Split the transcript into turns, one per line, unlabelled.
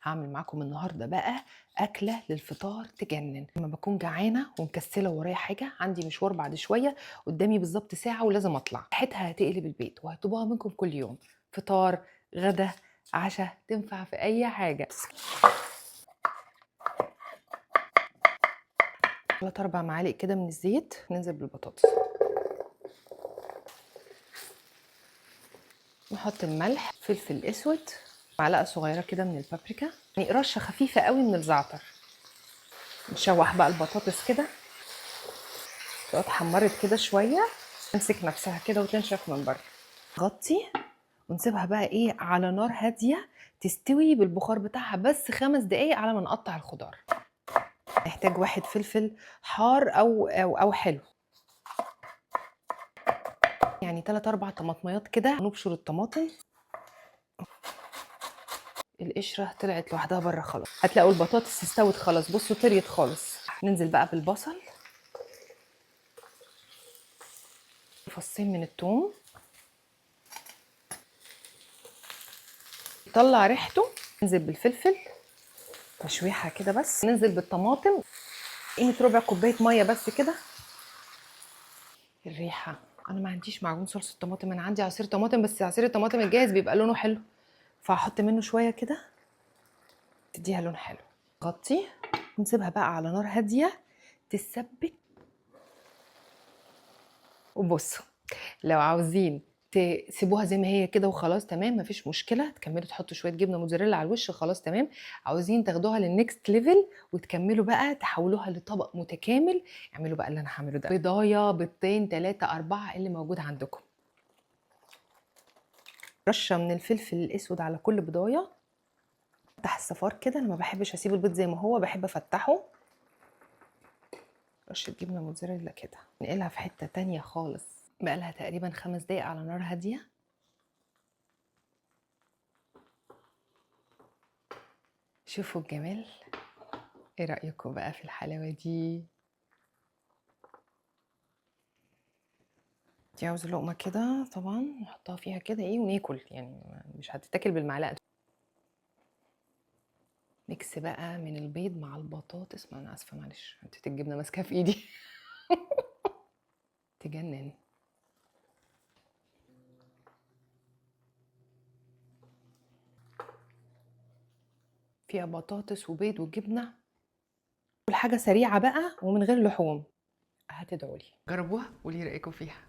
هعمل معاكم النهارده بقى اكله للفطار تجنن. لما بكون جعانه ومكسله ورايا حاجه، عندي مشوار بعد شويه، قدامي بالظبط ساعه ولازم اطلع، ريحتها هتقلب البيت وهتطلبوها منكم كل يوم. فطار، غدا، عشاء، تنفع في اي حاجه. 3 4 معالق كده من الزيت، ننزل بالبطاطس، نحط الملح، فلفل اسود، معلقه صغيره كده من البابريكا، يعني رشه خفيفه قوي من الزعتر. نشوح بقى البطاطس كده، تبقى اتحمرت كده شويه، تمسك نفسها كده وتنشف من بره. غطي ونسيبها بقى ايه على نار هاديه تستوي بالبخار بتاعها بس 5 دقايق على ما نقطع الخضار. نحتاج واحد فلفل حار او حلو، يعني 3 4 طماطميات كده. نبشر الطماطم، القشره طلعت لوحدها بره خلاص. هتلاقوا البطاطس استوت خلاص، بصوا طريت خالص. ننزل بقى بالبصل، فصين من الثوم، يطلع ريحته. ننزل بالفلفل تشويحه كده بس. ننزل بالطماطم، قيمه ربع كوبايه ميه بس كده. الريحه، انا ما عنديش معجون صلصه طماطم، انا عندي عصير طماطم، بس عصير الطماطم الجاهز بيبقى لونه حلو، فهحط منه شويه كده تديها لون حلو. غطي ونسيبها بقى على نار هاديه تتسبك. وبصوا، لو عاوزين تسيبوها زي ما هي كده وخلاص تمام، مفيش مشكله، تكملوا تحطوا شويه جبنه موتزاريلا على الوش خلاص تمام. عاوزين تاخدوها للنكست ليفل وتكملوا بقى تحولوها لطبق متكامل، اعملوا بقى اللي انا هعمله ده. بيضايه، بيضتين، 3 4 اللي موجود عندكم. رشه من الفلفل الاسود على كل بيضايه. افتح الصفار كده، انا ما بحبش اسيب البيض زي ما هو، بحب افتحه. رشه جبنه موتزاريلا كده، نقلها في حته تانية خالص. بقالها تقريبا 5 دقايق على نار هاديه. شوفوا الجمال، ايه رأيكم بقى في الحلاوة دي؟ دي عاوزة لقمة كده طبعا، نحطها فيها كده ايه وناكل، يعني مش هتتاكل بالمعلقة. ميكس بقى من البيض مع البطاطس. ما انا اسفة معلش، حطيت الجبنة ماسكة في ايدي. تجنن. فيها بطاطس وبيض وجبنة، كل حاجة سريعة بقى ومن غير لحوم. هتدعوا لي جربوها، قولي رأيكم فيها.